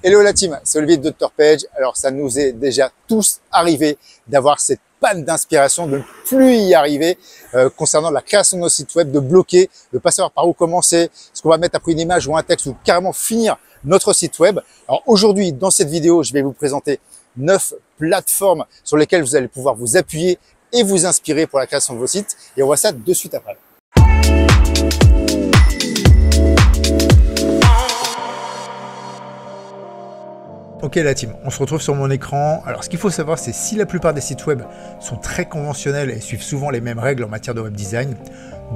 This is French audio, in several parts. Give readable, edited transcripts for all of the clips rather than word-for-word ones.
Hello la team, c'est Olivier de Dr Page. Alors ça nous est déjà tous arrivé d'avoir cette panne d'inspiration, de ne plus y arriver concernant la création de nos sites web, de bloquer, de ne pas savoir par où commencer, ce qu'on va mettre après une image ou un texte ou carrément finir notre site web. Alors aujourd'hui, dans cette vidéo, je vais vous présenter 9 plateformes sur lesquelles vous allez pouvoir vous appuyer et vous inspirer pour la création de vos sites. Et on voit ça de suite après. Ok la team, on se retrouve sur mon écran. Alors ce qu'il faut savoir, c'est si la plupart des sites web sont très conventionnels et suivent souvent les mêmes règles en matière de web design,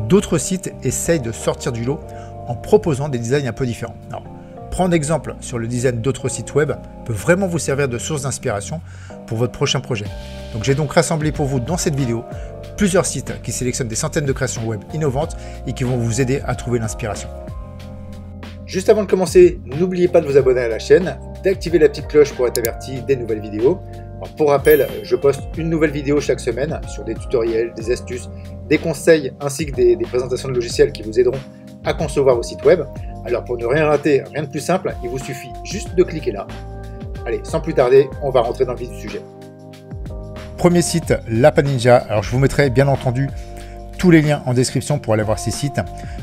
d'autres sites essayent de sortir du lot en proposant des designs un peu différents. Alors, prendre exemple sur le design d'autres sites web peut vraiment vous servir de source d'inspiration pour votre prochain projet. Donc j'ai donc rassemblé pour vous dans cette vidéo plusieurs sites qui sélectionnent des centaines de créations web innovantes et qui vont vous aider à trouver l'inspiration. Juste avant de commencer, n'oubliez pas de vous abonner à la chaîne, d'activer la petite cloche pour être averti des nouvelles vidéos. Alors pour rappel, je poste une nouvelle vidéo chaque semaine sur des tutoriels, des astuces, des conseils ainsi que des présentations de logiciels qui vous aideront à concevoir vos sites web. Alors pour ne rien rater, rien de plus simple, il vous suffit juste de cliquer là. Allez, sans plus tarder, on va rentrer dans le vif du sujet. Premier site, Lapaninja. Alors je vous mettrai bien entendu tous les liens en description pour aller voir ces sites.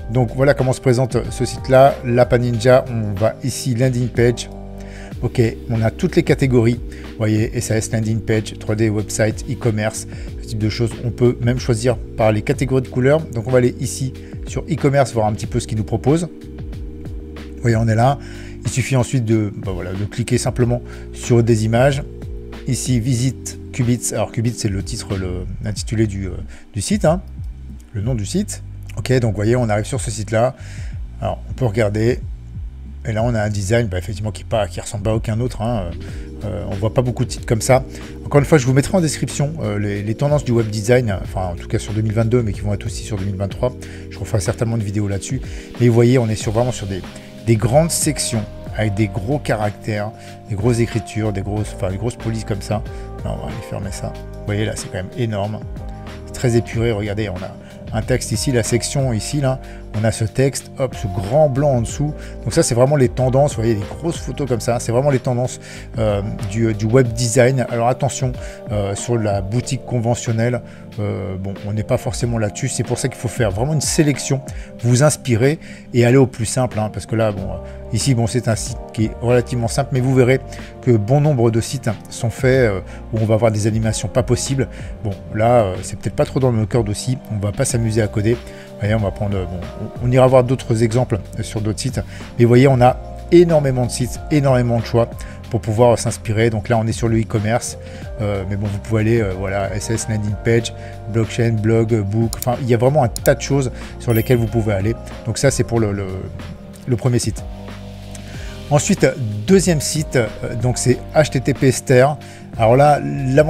Donc voilà comment se présente ce site-là, Lapaninja. On va ici, landing page. Ok, on a toutes les catégories. Vous voyez, SAS, landing page, 3D, website, e-commerce, ce type de choses. On peut même choisir par les catégories de couleurs. Donc on va aller ici sur e-commerce, voir un petit peu ce qu'il nous propose. Vous voyez, on est là. Il suffit ensuite de cliquer simplement sur des images. Ici, visite Qubits. Alors Qubits, c'est le titre, l'intitulé du site, hein. Le nom du site. Ok, donc vous voyez, on arrive sur ce site-là. Alors, on peut regarder. Et là, on a un design, effectivement, qui ressemble pas à aucun autre. Hein. On voit pas beaucoup de sites comme ça. Encore une fois, je vous mettrai en description les tendances du web design, enfin, en tout cas sur 2022, mais qui vont être aussi sur 2023. Je referai certainement une vidéo là-dessus. Mais vous voyez, on est vraiment sur des grandes sections avec des gros caractères, des grosses écritures, des grosses polices comme ça. Non, on va aller fermer ça. Vous voyez, là, c'est quand même énorme. C'est très épuré. Regardez, on a un texte ici, la section ici, là, on a ce texte, hop, ce grand blanc en dessous. Donc ça, c'est vraiment les tendances, vous voyez, des grosses photos comme ça, c'est vraiment les tendances du web design. Alors attention, sur la boutique conventionnelle, bon, on n'est pas forcément là-dessus, c'est pour ça qu'il faut faire vraiment une sélection, vous inspirer et aller au plus simple, hein, parce que là, bon, ici, bon, c'est un site qui est relativement simple, mais vous verrez que bon nombre de sites sont faits où on va avoir des animations pas possibles. Bon, là, c'est peut-être pas trop dans nos cordes aussi, on va pas s'amuser à coder. Vous voyez, on va prendre, on ira voir d'autres exemples sur d'autres sites, mais vous voyez, on a énormément de sites, énormément de choix pour pouvoir s'inspirer. Donc là, on est sur le e-commerce, mais bon, vous pouvez aller, voilà, SS, landing page, blockchain, blog, book, enfin, il y a vraiment un tas de choses sur lesquelles vous pouvez aller. Donc ça, c'est pour le premier site. Ensuite, deuxième site, donc c'est HTTP Ster. Alors là, la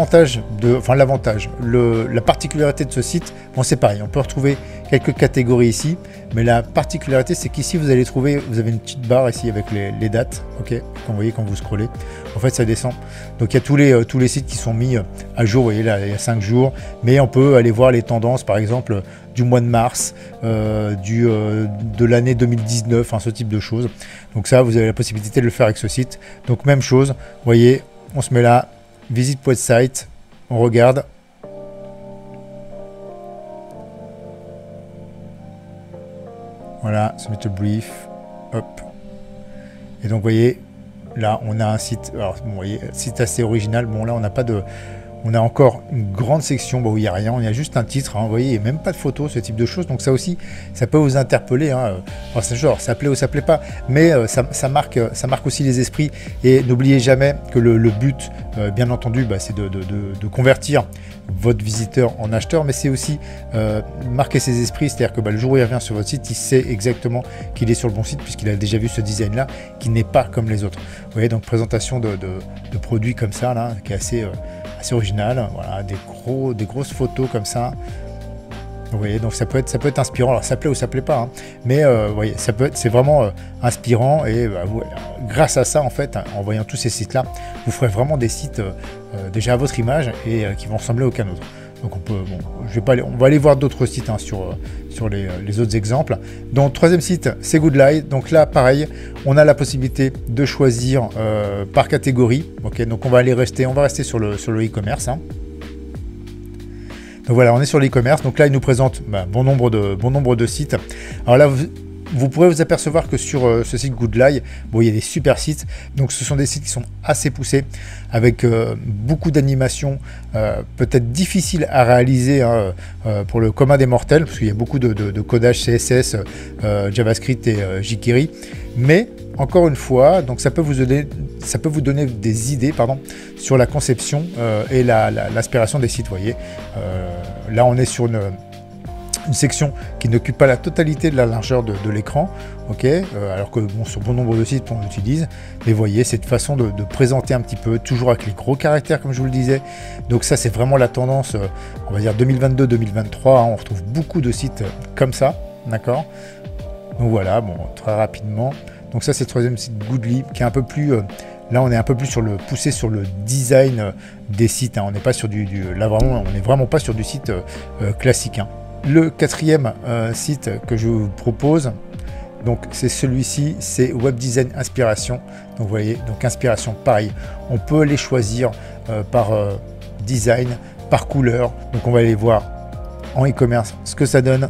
particularité de ce site, bon, c'est pareil, on peut retrouver quelques catégories ici, mais la particularité, c'est qu'ici, vous avez une petite barre ici avec les dates, ok, quand vous voyez quand vous scrollez, en fait, ça descend. Donc il y a tous les sites qui sont mis à jour, vous voyez là, il y a 5 jours, mais on peut aller voir les tendances, par exemple, du mois de mars, de l'année 2019, hein, ce type de choses. Donc ça, vous avez la possibilité de le faire avec ce site. Donc même chose, vous voyez, on se met là, visite website, on regarde. Voilà, submit a brief, hop. Et donc vous voyez, là on a un site, alors bon, vous voyez, site assez original. Bon là on n'a pas de... On a encore une grande section où il n'y a rien, il y a juste un titre, hein, vous voyez, il n'y a même pas de photos, ce type de choses. Donc ça aussi, ça peut vous interpeller. Hein. Alors, c'est genre, ça plaît ou ça plaît pas, mais ça marque aussi les esprits. Et n'oubliez jamais que le but, bien entendu, c'est de convertir votre visiteur en acheteur, mais c'est aussi marquer ses esprits, c'est-à-dire que le jour où il revient sur votre site, il sait exactement qu'il est sur le bon site, puisqu'il a déjà vu ce design-là, qui n'est pas comme les autres. Vous voyez, donc présentation de produits comme ça, là, qui est assez original, voilà, des grosses photos comme ça. Vous voyez, donc ça peut être inspirant. Alors ça plaît ou ça plaît pas, hein, mais vous voyez, c'est vraiment inspirant. Et grâce à ça, en fait, en voyant tous ces sites-là, vous ferez vraiment des sites déjà à votre image et qui vont ressembler à aucun autre. Donc on peut, bon, on va aller voir d'autres sites hein, sur les autres exemples. Donc troisième site, c'est Goodlight. Donc là, pareil, on a la possibilité de choisir par catégorie. Ok, donc on va rester sur le e-commerce. Hein. Donc voilà, on est sur l'e-commerce. Donc là, il nous présente bon nombre de sites. Alors là, vous pourrez vous apercevoir que sur ce site Goodlight, bon, il y a des super sites. Donc ce sont des sites qui sont assez poussés, avec beaucoup d'animations, peut-être difficiles à réaliser hein, pour le commun des mortels, parce qu'il y a beaucoup de codage CSS, JavaScript et jQuery. Mais encore une fois, donc ça peut vous donner des idées sur la conception et l'inspiration des sites. Voyez, là on est sur une section qui n'occupe pas la totalité de la largeur de l'écran, ok, alors que bon, sur bon nombre de sites on l'utilise, mais voyez cette façon de présenter un petit peu, toujours avec les gros caractères comme je vous le disais. Donc ça c'est vraiment la tendance, on va dire 2022-2023, hein, on retrouve beaucoup de sites comme ça, d'accord. Donc voilà, bon, très rapidement. Donc ça c'est le troisième site Goodly, qui est un peu plus là on est un peu plus poussé sur le design des sites, hein. On n'est pas sur là vraiment on n'est vraiment pas sur du site classique, hein. Le quatrième site que je vous propose, donc c'est celui-ci, c'est Web Design Inspiration. Donc vous voyez, donc inspiration, pareil, on peut les choisir par design, par couleur. Donc on va aller voir en e-commerce ce que ça donne.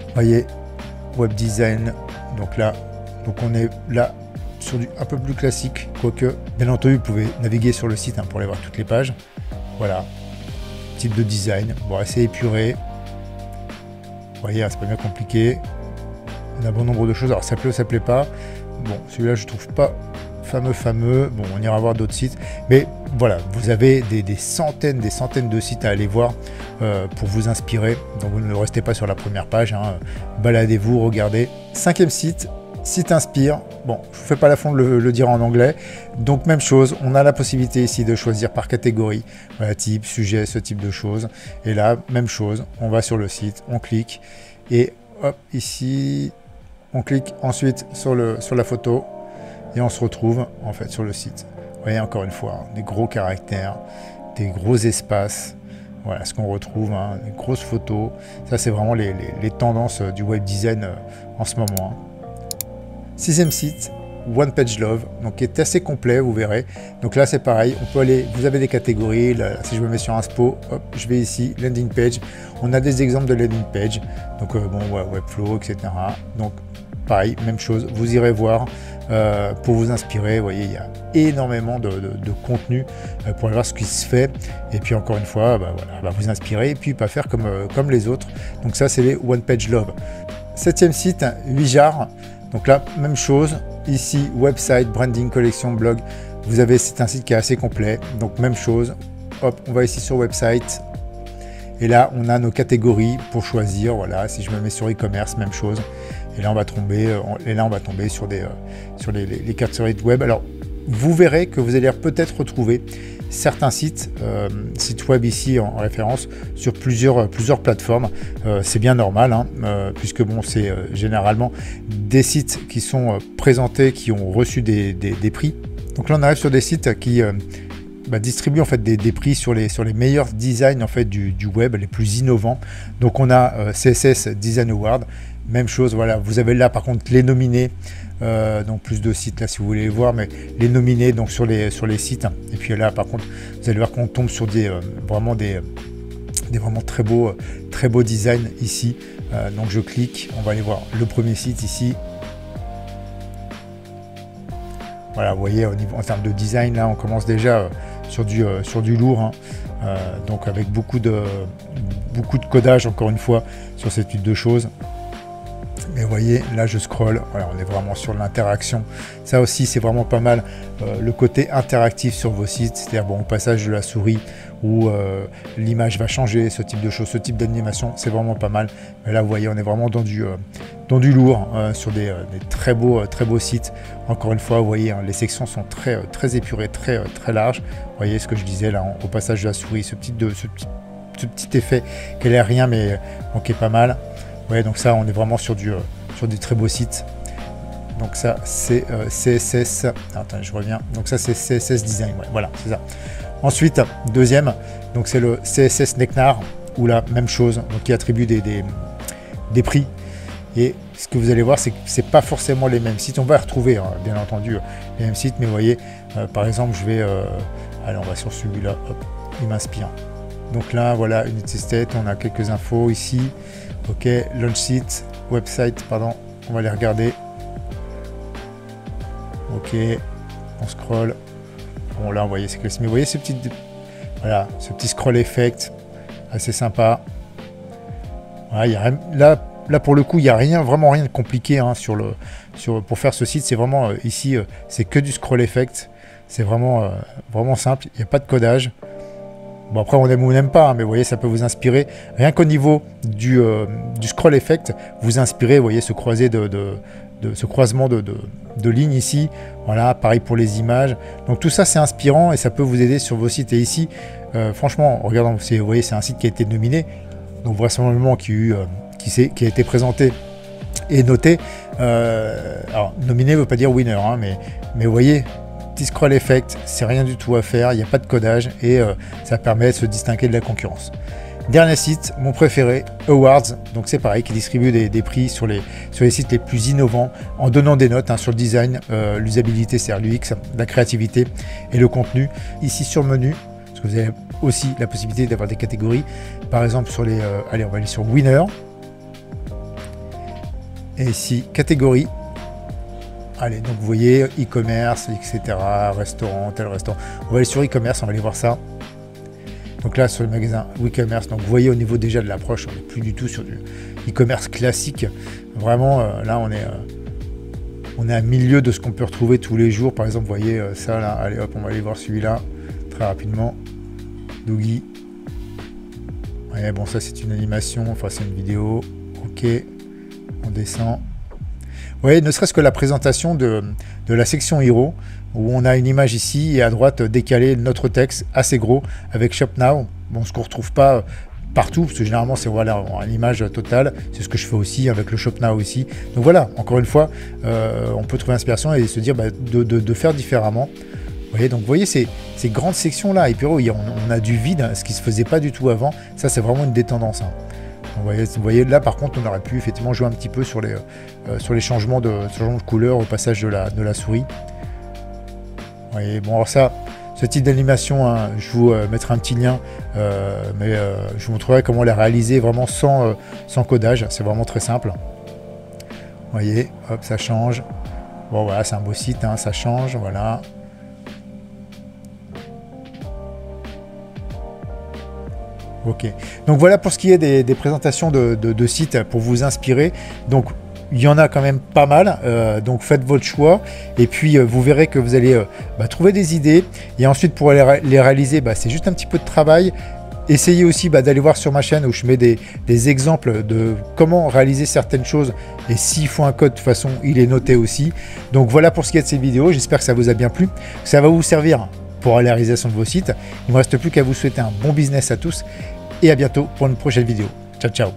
Vous voyez, Web Design, donc là, donc on est là sur du un peu plus classique, quoique bien entendu vous pouvez naviguer sur le site hein, pour aller voir toutes les pages. Voilà. Type de design, bon, assez épuré. Vous voyez, c'est pas bien compliqué. On a bon nombre de choses. Alors ça plaît ou ça plaît pas. Bon, celui-là je trouve pas fameux. Bon, on ira voir d'autres sites. Mais voilà, vous avez des centaines de sites à aller voir pour vous inspirer. Donc vous ne restez pas sur la première page. Hein. Baladez-vous, regardez. Cinquième site. Site Inspire, bon, je ne vous fais pas l'affront de le dire en anglais, donc même chose, on a la possibilité ici de choisir par catégorie, voilà, type, sujet, ce type de choses, et là, même chose, on va sur le site, on clique, et hop, ici, on clique ensuite sur la photo, et on se retrouve en fait sur le site. Vous voyez encore une fois, des gros caractères, des gros espaces, voilà ce qu'on retrouve, hein, des grosses photos, ça c'est vraiment les tendances du web design en ce moment. Hein. Sixième site, One Page Love, donc qui est assez complet, vous verrez. Donc là c'est pareil, on peut aller, vous avez des catégories, là, si je me mets sur Inspo, hop, je vais ici, landing page, on a des exemples de landing page, donc bon, ouais, Webflow, etc. Donc pareil, même chose, vous irez voir pour vous inspirer, vous voyez, il y a énormément de contenu pour aller voir ce qui se fait, et puis encore une fois, voilà, vous inspirer, et puis pas faire comme les autres. Donc ça c'est les One Page Love. Septième site, Wijar. Donc là, même chose, ici, website, branding, collection, blog, vous avez, c'est un site qui est assez complet, donc même chose, hop, on va ici sur website, et là, on a nos catégories pour choisir, voilà, si je me mets sur e-commerce, même chose, et là, on va tomber sur les catégories de web. Alors, vous verrez que vous allez peut-être retrouver certains sites web ici en référence sur plusieurs plateformes. C'est bien normal, hein, puisque bon, c'est généralement des sites qui sont présentés, qui ont reçu des prix. Donc là, on arrive sur des sites qui distribuent en fait des prix sur les meilleurs designs en fait du web, les plus innovants. Donc on a CSS Design Award. Même chose, voilà, vous avez là par contre les nominés, donc plus de sites là si vous voulez les voir, mais les nominés donc sur les sites. Et puis là par contre, vous allez voir qu'on tombe sur des vraiment très beaux designs ici. Donc je clique, on va aller voir le premier site ici. Voilà, vous voyez en termes de design là, on commence déjà sur du lourd, hein. Donc avec beaucoup de codage encore une fois sur ce type de choses. Mais vous voyez, là je scroll, voilà, on est vraiment sur l'interaction. Ça aussi c'est vraiment pas mal, le côté interactif sur vos sites, c'est-à-dire bon, au passage de la souris où l'image va changer, ce type de choses, ce type d'animation, c'est vraiment pas mal. Mais là vous voyez, on est vraiment dans du lourd, sur des très beaux sites. Encore une fois, vous voyez, hein, les sections sont très épurées, très larges. Vous voyez ce que je disais là, au passage de la souris, ce petit effet qui n'a rien mais bon, qui est pas mal. Ouais, donc ça, on est vraiment sur du très beau site. Donc ça, c'est CSS. Attends, je reviens. Donc ça, c'est CSS Design. Ouais, voilà, c'est ça. Ensuite, deuxième, donc c'est le CSS Neknar, où la même chose, donc qui attribue des prix. Et ce que vous allez voir, c'est que c'est pas forcément les mêmes sites. On va retrouver, hein, bien entendu, les mêmes sites, mais vous voyez, par exemple, je vais, allez, on va sur celui-là, hop, il m'inspire. Donc là, voilà, Unity State, on a quelques infos ici. Ok, launch site, website, pardon, on va les regarder. Ok, on scroll. Bon, là, vous voyez, c'est classique. Mais vous voyez ce petit, voilà, ce petit scroll effect, assez sympa. Voilà, y a, là, pour le coup, il n'y a rien, vraiment rien de compliqué hein, pour faire ce site. C'est vraiment, ici, c'est que du scroll effect. C'est vraiment, vraiment simple. Il n'y a pas de codage. Bon, après, on aime ou on n'aime pas, hein, mais vous voyez, ça peut vous inspirer. Rien qu'au niveau du scroll effect, vous inspirez, vous voyez, ce croisement de lignes ici. Voilà, pareil pour les images. Donc, tout ça, c'est inspirant et ça peut vous aider sur vos sites. Et ici, franchement, regardons, vous voyez, c'est un site qui a été nominé. Donc, vraisemblablement, qui a été présenté et noté. Alors, nominé ne veut pas dire winner, hein, mais vous voyez, petit scroll effect, c'est rien du tout à faire, il n'y a pas de codage et ça permet de se distinguer de la concurrence. Dernier site, mon préféré, Awards, donc c'est pareil, qui distribue des prix sur les sites les plus innovants en donnant des notes hein, sur le design, l'usabilité, c'est-à-dire l'UX, la créativité et le contenu. Ici sur le menu, parce que vous avez aussi la possibilité d'avoir des catégories, par exemple sur les, allez, on va aller sur Winner, et ici, catégorie. Allez, donc vous voyez, e-commerce, etc., restaurant, tel restaurant. On va aller sur e-commerce, on va aller voir ça. Donc là, sur le magasin e-commerce, donc vous voyez au niveau déjà de l'approche, on n'est plus du tout sur du e-commerce classique. Vraiment, là, on est à milieu de ce qu'on peut retrouver tous les jours. Par exemple, vous voyez ça, là, allez hop, on va aller voir celui-là, très rapidement. Doogie. Ouais, bon, ça, c'est une animation, enfin, c'est une vidéo. Ok, on descend. Vous voyez, ne serait-ce que la présentation de la section Hero, où on a une image ici et à droite décalé notre texte assez gros avec Shop Now. Bon, ce qu'on ne retrouve pas partout, parce que généralement c'est voilà, une image totale. C'est ce que je fais aussi avec le Shop Now aussi. Donc voilà, encore une fois, on peut trouver l'inspiration et se dire de faire différemment. Vous voyez, donc vous voyez ces grandes sections-là. Et puis on a du vide, ce qui ne se faisait pas du tout avant. Ça, c'est vraiment une des tendances. Hein. Vous voyez, là par contre on aurait pu effectivement jouer un petit peu sur les changements de couleur au passage de la souris. Vous voyez, bon alors ça, ce type d'animation, hein, je vous mettrai un petit lien, mais je vous montrerai comment la réaliser vraiment sans codage, c'est vraiment très simple. Vous voyez, hop, ça change. Bon voilà, c'est un beau site, hein, ça change, voilà. Ok, donc voilà pour ce qui est des présentations de sites pour vous inspirer. Donc il y en a quand même pas mal, donc faites votre choix et puis vous verrez que vous allez trouver des idées et ensuite pour les réaliser, c'est juste un petit peu de travail. Essayez aussi d'aller voir sur ma chaîne où je mets des exemples de comment réaliser certaines choses et s'il faut un code, de toute façon il est noté aussi. Donc voilà pour ce qui est de cette vidéo, j'espère que ça vous a bien plu, que ça va vous servir pour la réalisation de vos sites. Il ne me reste plus qu'à vous souhaiter un bon business à tous et à bientôt pour une prochaine vidéo. Ciao, ciao.